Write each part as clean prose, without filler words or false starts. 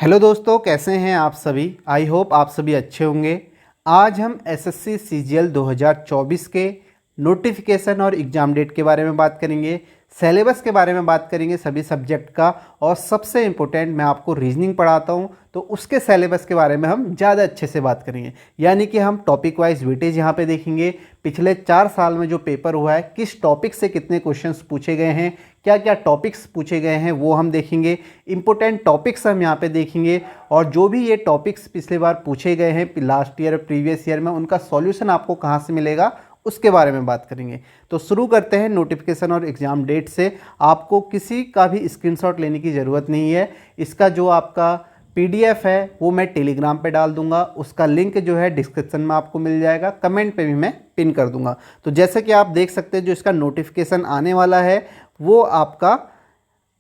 Hello दोस्तों, कैसे हैं आप सभी। आई होप आप सभी अच्छे होंगे। आज हम एसएससी सीजीएल 2024 के नोटिफिकेशन और एग्ज़ाम डेट के बारे में बात करेंगे, सिलेबस के बारे में बात करेंगे सभी सब्जेक्ट का, और सबसे इम्पोर्टेंट मैं आपको रीजनिंग पढ़ाता हूं तो उसके सिलेबस के बारे में हम ज़्यादा अच्छे से बात करेंगे। यानी कि हम टॉपिक वाइज वेटेज यहाँ पे देखेंगे, पिछले 4 साल में जो पेपर हुआ है किस टॉपिक से कितने क्वेश्चंस पूछे गए हैं, क्या क्या टॉपिक्स पूछे गए हैं वो हम देखेंगे, इंपॉर्टेंट टॉपिक्स हम यहाँ पे देखेंगे, और जो भी ये टॉपिक्स पिछले बार पूछे गए हैं लास्ट ईयर प्रीवियस ईयर में उनका सॉल्यूशन आपको कहाँ से मिलेगा उसके बारे में बात करेंगे। तो शुरू करते हैं नोटिफिकेशन और एग्ज़ाम डेट से। आपको किसी का भी स्क्रीनशॉट लेने की ज़रूरत नहीं है। इसका जो आपका पीडीएफ है वो मैं टेलीग्राम पे डाल दूंगा, उसका लिंक जो है डिस्क्रिप्शन में आपको मिल जाएगा, कमेंट पे भी मैं पिन कर दूंगा। तो जैसे कि आप देख सकते हैं जो इसका नोटिफिकेशन आने वाला है वो आपका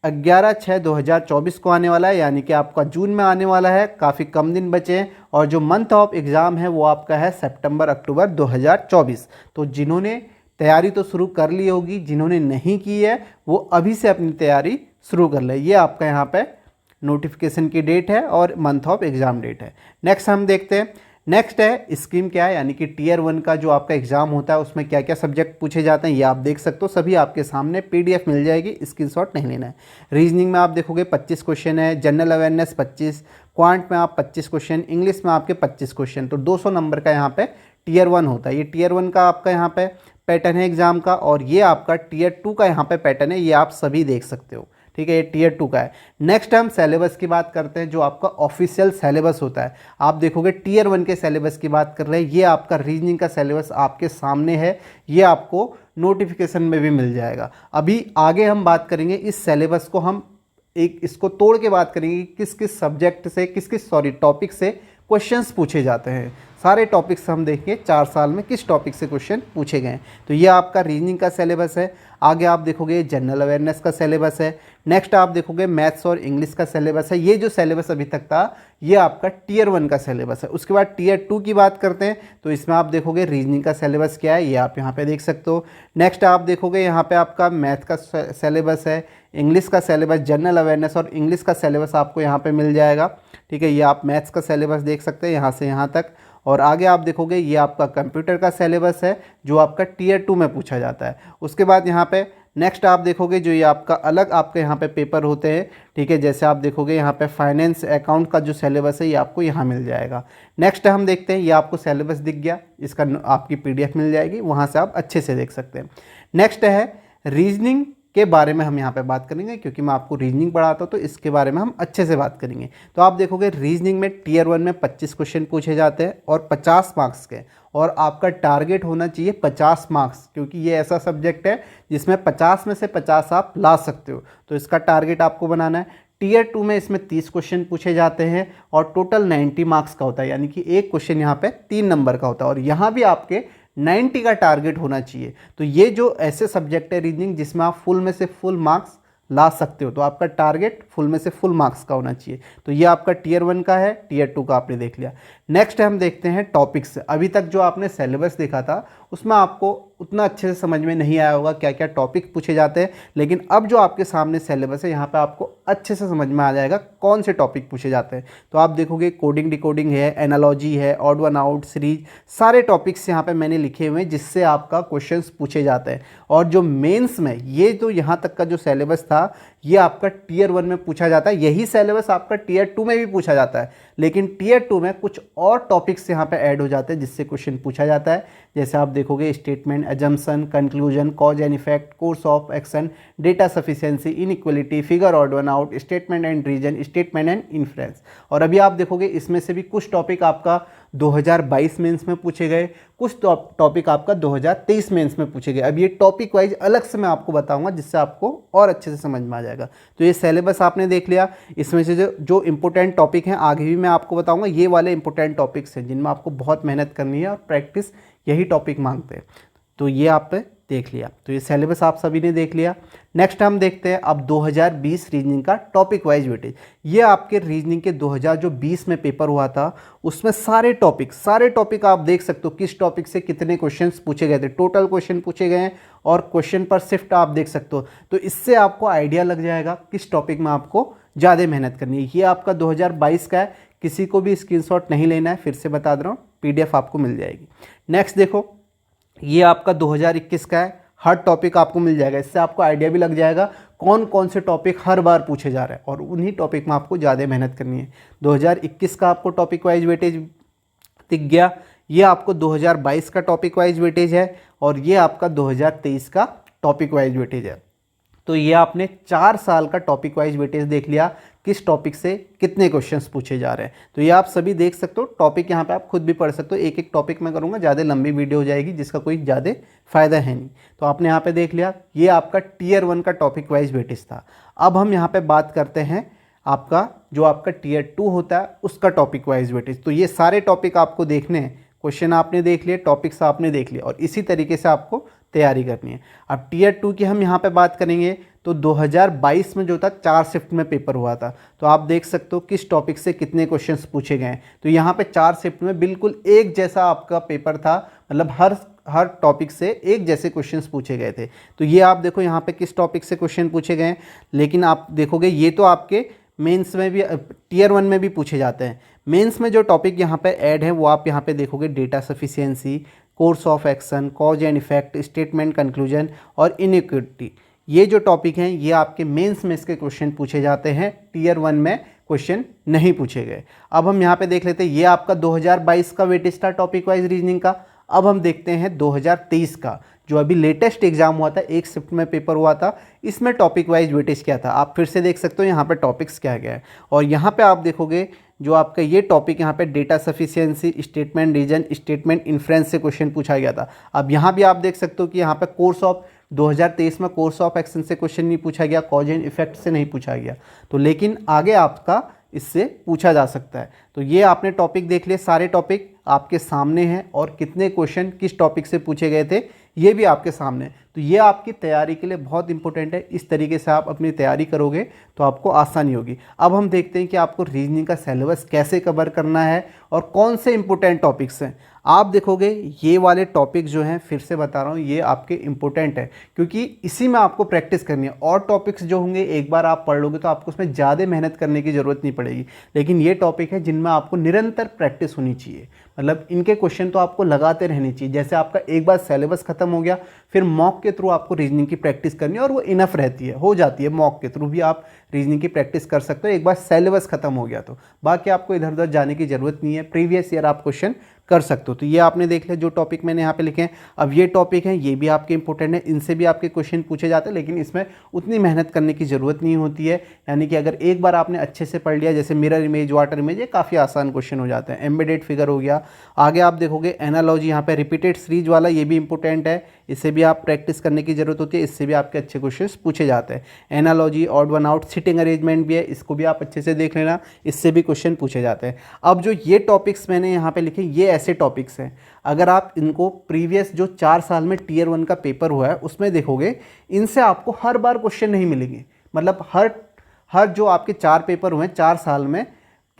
11/6/2024 को आने वाला है, यानी कि आपका जून में आने वाला है। काफ़ी कम दिन बचे हैं और जो मंथ ऑफ एग्ज़ाम है वो आपका है सितंबर-अक्टूबर 2024। तो जिन्होंने तैयारी तो शुरू कर ली होगी, जिन्होंने नहीं की है वो अभी से अपनी तैयारी शुरू कर ले। ये आपका यहाँ पे नोटिफिकेशन की डेट है और मंथ ऑफ एग्ज़ाम डेट है। नेक्स्ट हम देखते हैं, नेक्स्ट है स्कीम क्या है, यानी कि टियर 1 का जो आपका एग्जाम होता है उसमें क्या क्या सब्जेक्ट पूछे जाते हैं ये आप देख सकते हो। सभी आपके सामने पीडीएफ मिल जाएगी, स्क्रीनशॉट नहीं लेना है। रीजनिंग में आप देखोगे 25 क्वेश्चन है, जनरल अवेयरनेस 25, क्वांट में आप 25 क्वेश्चन, इंग्लिश में आपके 25 क्वेश्चन। तो 200 नंबर का यहाँ पे टियर 1 होता है। ये टियर 1 का आपका यहाँ पे पैटर्न है एग्जाम का, और ये आपका टियर 2 का यहाँ पे पैटर्न है, ये आप सभी देख सकते हो। ठीक है, ये टियर 2 का है। नेक्स्ट हम सिलेबस की बात करते हैं, जो आपका ऑफिशियल सिलेबस होता है। आप देखोगे टियर 1 के सिलेबस की बात कर रहे हैं, ये आपका रीजनिंग का सिलेबस आपके सामने है, ये आपको नोटिफिकेशन में भी मिल जाएगा। अभी आगे हम बात करेंगे इस सिलेबस को, हम एक इसको तोड़ के बात करेंगे कि किस किस सब्जेक्ट से किस टॉपिक से क्वेश्चंस पूछे जाते हैं। सारे टॉपिक्स हम देखेंगे 4 साल में किस टॉपिक से क्वेश्चन पूछे गए हैं। तो ये आपका रीजनिंग का सिलेबस है। आगे आप देखोगे जनरल अवेयरनेस का सिलेबस है। नेक्स्ट आप देखोगे मैथ्स और इंग्लिश का सिलेबस है। ये जो सिलेबस अभी तक था ये आपका टियर 1 का सिलेबस है। उसके बाद टियर 2 की बात करते हैं तो इसमें आप देखोगे रीजनिंग का सिलेबस क्या है ये आप यहाँ पे देख सकते हो। नेक्स्ट आप देखोगे यहाँ पे आपका मैथ का सिलेबस है, इंग्लिश का सिलेबस, जनरल अवेयरनेस और इंग्लिश का सिलेबस आपको यहाँ पे मिल जाएगा। ठीक है, ये आप मैथ्स का सिलेबस देख सकते हैं यहाँ से यहाँ तक। और आगे आप देखोगे ये आपका कंप्यूटर का सिलेबस है जो आपका टियर 2 में पूछा जाता है। उसके बाद यहाँ पे नेक्स्ट आप देखोगे जो ये आपका अलग आपके यहाँ पे पेपर होते हैं। ठीक है, जैसे आप देखोगे यहाँ पे फाइनेंस अकाउंट का जो सिलेबस है ये आपको यहाँ मिल जाएगा। नेक्स्ट हम देखते हैं, ये आपको सिलेबस दिख गया, इसका आपकी पीडीएफ मिल जाएगी, वहाँ से आप अच्छे से देख सकते हैं। नेक्स्ट है रीजनिंग के बारे में हम यहाँ पे बात करेंगे, क्योंकि मैं आपको रीजनिंग पढ़ाता हूँ तो इसके बारे में हम अच्छे से बात करेंगे। तो आप देखोगे रीजनिंग में टियर 1 में 25 क्वेश्चन पूछे जाते हैं और 50 मार्क्स के, और आपका टारगेट होना चाहिए 50 मार्क्स, क्योंकि ये ऐसा सब्जेक्ट है जिसमें 50 में से 50 आप ला सकते हो। तो इसका टारगेट आपको बनाना है। टियर 2 में इसमें 30 क्वेश्चन पूछे जाते हैं और टोटल 90 मार्क्स का होता है, यानी कि एक क्वेश्चन यहाँ पे 3 नंबर का होता है, और यहाँ भी आपके 90 का टारगेट होना चाहिए। तो ये जो ऐसे सब्जेक्ट है रीजनिंग जिसमें आप फुल में से फुल मार्क्स ला सकते हो, तो आपका टारगेट फुल में से फुल मार्क्स का होना चाहिए। तो ये आपका टियर 1 का है, टियर 2 का आपने देख लिया। नेक्स्ट हम देखते हैं टॉपिक्स। अभी तक जो आपने सिलेबस देखा था उसमें आपको उतना अच्छे से समझ में नहीं आया होगा क्या क्या टॉपिक पूछे जाते हैं, लेकिन अब जो आपके सामने सिलेबस है यहाँ पे आपको अच्छे से समझ में आ जाएगा कौन से टॉपिक पूछे जाते हैं। तो आप देखोगे कोडिंग डिकोडिंग है, एनालॉजी है, ऑड वन आउट सीरीज, सारे टॉपिक्स यहाँ पे मैंने लिखे हुए हैं जिससे आपका क्वेश्चंस पूछे जाते हैं। और जो मेंस में ये जो यहाँ तक का जो सिलेबस था ये आपका टियर 1 में पूछा जाता है, यही सिलेबस आपका टियर 2 में भी पूछा जाता है, लेकिन टियर 2 में कुछ और टॉपिक्स यहाँ पे ऐड हो जाते हैं जिससे क्वेश्चन पूछा जाता है। जैसे आप देखोगे statement, assumption, conclusion, cause and effect, course of action, data sufficiency, inequality, figure odd one out, statement and reason, statement and inference. और अभी आप देखोगे इसमें से भी कुछ टॉपिक आपका 2022 मेंस में पूछे गए, कुछ टॉपिक आपका 2023 मेंस में पूछे गए। अब ये टॉपिक वाइज अलग से मैं आपको बताऊंगा जिससे आपको और अच्छे से समझ में आ जाएगा। तो ये सिलेबस आपने देख लिया, इसमें से जो इंपॉर्टेंट टॉपिक हैं आगे भी मैं आपको बताऊंगा। ये वाले इंपॉर्टेंट टॉपिक्स हैं जिनमें आपको बहुत मेहनत करनी है और प्रैक्टिस यही टॉपिक मांगते हैं। तो ये आप देख लिया, तो ये सिलेबस आप सभी ने देख लिया। नेक्स्ट हम देखते हैं अब 2020 रीजनिंग का टॉपिक वाइज वेटेज। ये आपके रीजनिंग के 2020 में पेपर हुआ था, उसमें सारे टॉपिक आप देख सकते हो किस टॉपिक से कितने क्वेश्चंस पूछे गए थे, टोटल क्वेश्चन पूछे गए हैं और क्वेश्चन पर शिफ्ट आप देख सकते हो। तो इससे आपको आइडिया लग जाएगा किस टॉपिक में आपको ज़्यादा मेहनत करनी है। ये आपका 2022 का है, किसी को भी स्क्रीनशॉट नहीं लेना है, फिर से बता दे रहा हूँ, PDF आपको मिल जाएगी। नेक्स्ट देखो, ये आपका 2021 का है, हर टॉपिक आपको मिल जाएगा। इससे आपको आइडिया भी लग जाएगा कौन कौन से टॉपिक हर बार पूछे जा रहे हैं और उन्हीं टॉपिक में आपको ज़्यादा मेहनत करनी है। 2021 का आपको टॉपिक वाइज वेटेज दिख गया, ये आपको 2022 का टॉपिक वाइज वेटेज है और ये आपका 2023 का टॉपिक वाइज वेटेज है। तो ये आपने 4 साल का टॉपिक वाइज वेटेज देख लिया, किस टॉपिक से कितने क्वेश्चंस पूछे जा रहे हैं। तो ये आप सभी देख सकते हो, टॉपिक यहाँ पे आप खुद भी पढ़ सकते हो। एक एक टॉपिक मैं करूँगा, ज़्यादा लंबी वीडियो हो जाएगी जिसका कोई ज़्यादा फायदा है नहीं। तो आपने यहाँ पे देख लिया, ये आपका टियर 1 का टॉपिक वाइज वेटेज था। अब हम यहाँ पे बात करते हैं आपका जो आपका टियर 2 होता है उसका टॉपिक वाइज वेटेज। तो ये सारे टॉपिक आपको देखने हैं, क्वेश्चन आपने देख लिए, टॉपिक्स आपने देख लिए और इसी तरीके से आपको तैयारी करनी है। अब टियर 2 की हम यहाँ पे बात करेंगे तो 2022 में जो था 4 शिफ्ट में पेपर हुआ था। तो आप देख सकते हो किस टॉपिक से कितने क्वेश्चंस पूछे गए हैं। तो यहाँ पे 4 शिफ्ट में बिल्कुल एक जैसा आपका पेपर था, मतलब हर टॉपिक से एक जैसे क्वेश्चंस पूछे गए थे। तो ये आप देखो यहाँ पे किस टॉपिक से क्वेश्चन पूछे गए हैं, लेकिन आप देखोगे ये तो आपके मेंस में भी, टियर 1 में भी पूछे जाते हैं। मेंस में जो टॉपिक यहाँ पे ऐड है वो आप यहाँ पे देखोगे data sufficiency, course of action, cause and effect, statement conclusion और इनइक्विटी। ये जो टॉपिक हैं ये आपके मेंस में इसके क्वेश्चन पूछे जाते हैं, टियर 1 में क्वेश्चन नहीं पूछे गए। अब हम यहाँ पे देख लेते हैं, ये आपका 2022 का वेटेज था टॉपिक वाइज रीजनिंग का। अब हम देखते हैं 2023 का, जो अभी लेटेस्ट एग्जाम हुआ था, एक शिफ्ट में पेपर हुआ था, इसमें टॉपिक वाइज वेटेज क्या था। आप फिर से देख सकते हो यहाँ पे टॉपिक्स क्या क्या है और यहाँ पे आप देखोगे जो आपका ये टॉपिक यहाँ पे data sufficiency, statement reason, statement inference से क्वेश्चन पूछा गया था। अब यहाँ भी आप देख सकते हो कि यहाँ पे कोर्स ऑफ 2023 में कोर्स ऑफ एक्शन से क्वेश्चन नहीं पूछा गया, कॉज एंड इफेक्ट से नहीं पूछा गया। तो लेकिन आगे आपका इससे पूछा जा सकता है। तो ये आपने टॉपिक देख लिए, सारे टॉपिक आपके सामने हैं और कितने क्वेश्चन किस टॉपिक से पूछे गए थे ये भी आपके सामने है। तो ये आपकी तैयारी के लिए बहुत इंपॉर्टेंट है। इस तरीके से आप अपनी तैयारी करोगे तो आपको आसानी होगी। अब हम देखते हैं कि आपको रीजनिंग का सिलेबस कैसे कवर करना है और कौन से इंपॉर्टेंट टॉपिक्स हैं। आप देखोगे ये वाले टॉपिक जो हैं, फिर से बता रहा हूँ, ये आपके इंपॉर्टेंट है क्योंकि इसी में आपको प्रैक्टिस करनी है। और टॉपिक्स जो होंगे एक बार आप पढ़ लोगे तो आपको उसमें ज़्यादा मेहनत करने की ज़रूरत नहीं पड़ेगी, लेकिन ये टॉपिक है जिनमें आपको निरंतर प्रैक्टिस होनी चाहिए। मतलब इनके क्वेश्चन तो आपको लगाते रहने चाहिए। जैसे आपका एक बार सिलेबस खत्म हो गया, फिर मॉक के थ्रू आपको रीजनिंग की प्रैक्टिस करनी है और वो इनफ रहती है, हो जाती है। मॉक के थ्रू भी आप रीजनिंग की प्रैक्टिस कर सकते हो एक बार सिलेबस खत्म हो गया तो। बाकी आपको इधर उधर जाने की ज़रूरत नहीं है, प्रीवियस ईयर आप क्वेश्चन कर सकते हो। तो ये आपने देख लिया जो टॉपिक मैंने यहाँ पे लिखे हैं। अब ये टॉपिक हैं, ये भी आपके इंपॉर्टेंट है, इनसे भी आपके क्वेश्चन पूछे जाते हैं, लेकिन इसमें उतनी मेहनत करने की ज़रूरत नहीं होती है। यानी कि अगर एक बार आपने अच्छे से पढ़ लिया, जैसे मिरर इमेज, वाटर इमेज, ये काफ़ी आसान क्वेश्चन हो जाते हैं। एम्बेडेड फिगर हो गया। आगे आप देखोगे एनालॉजी, यहाँ पे रिपीटेड सीरीज वाला, ये भी इंपॉर्टेंट है, इससे भी आप प्रैक्टिस करने की ज़रूरत होती है, इससे भी आपके अच्छे क्वेश्चन पूछे जाते हैं। Analogy, odd one out, sitting arrangement भी है, इसको भी आप अच्छे से देख लेना, इससे भी क्वेश्चन पूछे जाते हैं। अब जो ये टॉपिक्स मैंने यहाँ पे लिखे, ये ऐसे टॉपिक्स हैं, अगर आप इनको प्रीवियस जो 4 साल में टियर 1 का पेपर हुआ है उसमें देखोगे, इनसे आपको हर बार क्वेश्चन नहीं मिलेंगे। मतलब हर जो आपके 4 पेपर हुए हैं 4 साल में,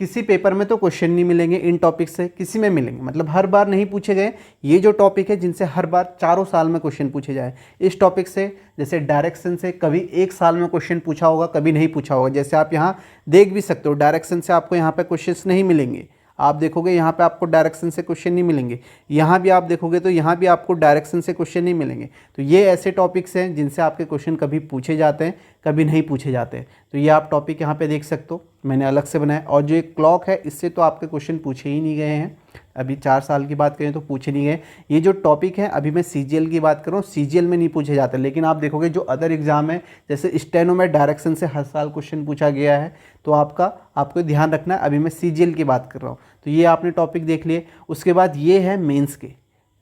किसी पेपर में तो क्वेश्चन नहीं मिलेंगे इन टॉपिक से, किसी में मिलेंगे, मतलब हर बार नहीं पूछे गए। ये जो टॉपिक है जिनसे हर बार 4 साल में क्वेश्चन पूछे जाए। इस टॉपिक से, जैसे डायरेक्शन से कभी 1 साल में क्वेश्चन पूछा होगा, कभी नहीं पूछा होगा। जैसे आप यहाँ देख भी सकते हो, डायरेक्शन से आपको यहाँ पे क्वेश्चंस नहीं मिलेंगे। आप देखोगे यहाँ पे आपको डायरेक्शन से क्वेश्चन नहीं मिलेंगे, यहाँ भी आप देखोगे तो यहाँ भी आपको डायरेक्शन से क्वेश्चन नहीं मिलेंगे। तो ये ऐसे टॉपिक्स हैं जिनसे आपके क्वेश्चन कभी पूछे जाते हैं, कभी नहीं पूछे जाते हैं। तो ये आप टॉपिक यहाँ पे देख सकते हो, मैंने अलग से बनाया। और जो एक क्लॉक है, इससे तो आपके क्वेश्चन पूछे ही नहीं गए हैं, अभी 4 साल की बात करें तो पूछे नहीं गए। ये जो टॉपिक है, अभी मैं CGL की बात कर रहा हूँ, CGL में नहीं पूछे जाते, लेकिन आप देखोगे जो अदर एग्जाम है, जैसे स्टेनो में डायरेक्शन से हर साल क्वेश्चन पूछा गया है, तो आपको ध्यान रखना है। अभी मैं CGL की बात कर रहा हूँ। तो ये आपने टॉपिक देख लिए। उसके बाद ये है मेंस के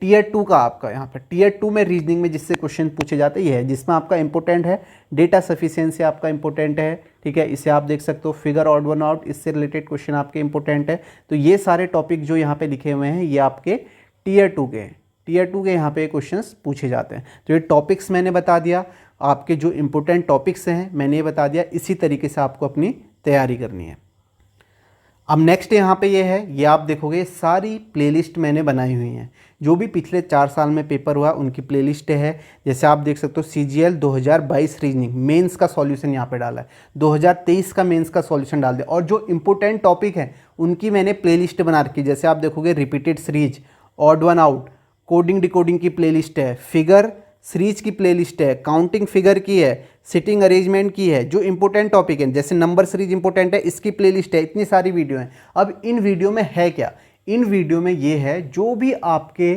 टियर 2 का, आपका यहाँ पर टियर 2 में रीजनिंग में जिससे क्वेश्चन पूछे जाते हैं, ये है जिसमें आपका इंपॉर्टेंट है डेटा सफिशिएंसी, आपका इंपॉर्टेंट है, ठीक है। इसे आप देख सकते हो, फिगर, ऑड वन आउट, इससे रिलेटेड क्वेश्चन आपके इंपॉर्टेंट है। तो ये सारे टॉपिक जो यहाँ पे लिखे हुए हैं, ये आपके टियर 2 के हैं। टियर 2 के यहाँ पे क्वेश्चन पूछे जाते हैं। तो ये टॉपिक्स मैंने बता दिया, आपके जो इंपॉर्टेंट टॉपिक्स हैं मैंने ये बता दिया। इसी तरीके से आपको अपनी तैयारी करनी है। अब नेक्स्ट यहाँ पे ये है, ये आप देखोगे सारी प्लेलिस्ट मैंने बनाई हुई हैं, जो भी पिछले 4 साल में पेपर हुआ उनकी प्लेलिस्ट है। जैसे आप देख सकते हो CGL 2022 रीजनिंग मेंस का सॉल्यूशन यहाँ पे डाला है, 2023 का मेंस का सॉल्यूशन डाल दिया, और जो इंपॉर्टेंट टॉपिक है उनकी मैंने प्लेलिस्ट बना रखी। जैसे आप देखोगे repeated series, odd one out, coding decoding की प्लेलिस्ट है, फिगर सीरीज की प्लेलिस्ट है, काउंटिंग फिगर की है, सिटिंग अरेंजमेंट की है, जो इंपॉर्टेंट टॉपिक है जैसे नंबर सीरीज इंपॉर्टेंट है इसकी प्लेलिस्ट है। इतनी सारी वीडियो हैं। अब इन वीडियो में है क्या, इन वीडियो में ये है जो भी आपके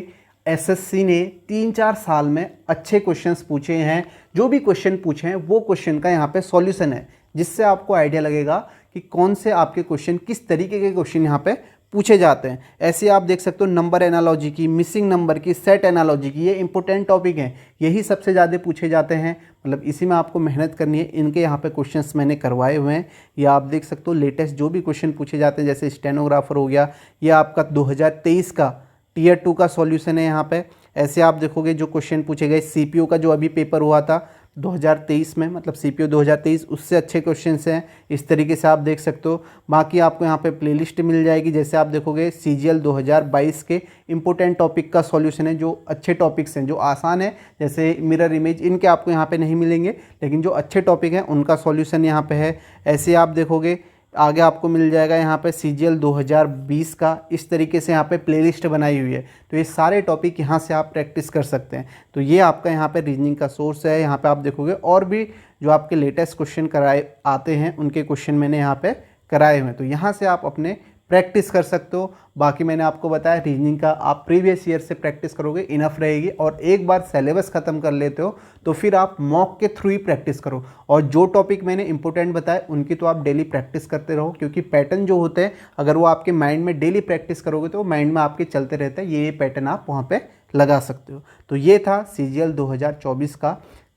SSC ने 3-4 साल में अच्छे क्वेश्चंस पूछे हैं, जो भी क्वेश्चन पूछे हैं वो क्वेश्चन का यहाँ पे सॉल्यूशन है, जिससे आपको आइडिया लगेगा कि कौन से आपके क्वेश्चन, किस तरीके के क्वेश्चन यहाँ पे पूछे जाते हैं। ऐसे आप देख सकते हो नंबर एनालॉजी की, मिसिंग नंबर की, सेट एनालॉजी की, ये इंपॉर्टेंट टॉपिक हैं, यही सबसे ज़्यादा पूछे जाते हैं। मतलब इसी में आपको मेहनत करनी है। इनके यहाँ पे क्वेश्चंस मैंने करवाए हुए हैं, ये आप देख सकते हो लेटेस्ट जो भी क्वेश्चन पूछे जाते हैं, जैसे स्टेनोग्राफर हो गया, ये आपका 2023 का टियर 2 का सॉल्यूशन है यहाँ पे। ऐसे आप देखोगे जो क्वेश्चन पूछे गए CPO का जो अभी पेपर हुआ था 2023 में, मतलब CPO 2023, उससे अच्छे क्वेश्चंस हैं। इस तरीके से आप देख सकते हो। बाकी आपको यहाँ पे प्लेलिस्ट मिल जाएगी। जैसे आप देखोगे CGL 2022 के इंपॉर्टेंट टॉपिक का सॉल्यूशन है, जो अच्छे टॉपिक्स हैं, जो आसान है, जैसे मिरर इमेज, इनके आपको यहाँ पे नहीं मिलेंगे, लेकिन जो अच्छे टॉपिक हैं उनका सॉल्यूशन यहाँ पे है। ऐसे आप देखोगे आगे आपको मिल जाएगा यहाँ पे CGL 2020 का, इस तरीके से यहाँ पे प्लेलिस्ट बनाई हुई है। तो ये सारे टॉपिक यहाँ से आप प्रैक्टिस कर सकते हैं। तो ये आपका यहाँ पे रीजनिंग का सोर्स है। यहाँ पे आप देखोगे और भी जो आपके लेटेस्ट क्वेश्चन कराए आते हैं उनके क्वेश्चन मैंने यहाँ पे कराए हुए हैं। तो यहाँ से आप अपने प्रैक्टिस कर सकते हो। बाकी मैंने आपको बताया रीजनिंग का आप प्रीवियस ईयर से प्रैक्टिस करोगे इनफ रहेगी, और एक बार सिलेबस ख़त्म कर लेते हो तो फिर आप मॉक के थ्रू ही प्रैक्टिस करो। और जो टॉपिक मैंने इंपॉर्टेंट बताए उनकी तो आप डेली प्रैक्टिस करते रहो, क्योंकि पैटर्न जो होते हैं अगर वो आपके माइंड में डेली प्रैक्टिस करोगे तो माइंड में आपके चलते रहते हैं, ये पैटर्न आप वहाँ पर लगा सकते हो। तो ये था CGL 2024 का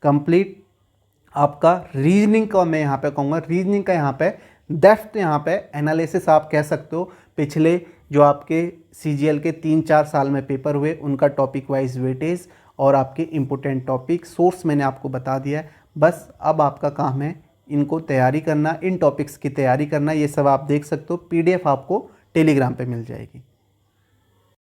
कंप्लीट आपका रीजनिंग का, मैं यहाँ पे कहूँगा रीजनिंग का यहाँ पे डेप्थ, यहाँ पे एनालिसिस आप कह सकते हो। पिछले जो आपके CGL के 3-4 साल में पेपर हुए उनका टॉपिक वाइज वेटेज और आपके इम्पोर्टेंट टॉपिक सोर्स मैंने आपको बता दिया है। बस अब आपका काम है इनको तैयारी करना, इन टॉपिक्स की तैयारी करना। ये सब आप देख सकते हो, PDF आपको टेलीग्राम पे मिल जाएगी।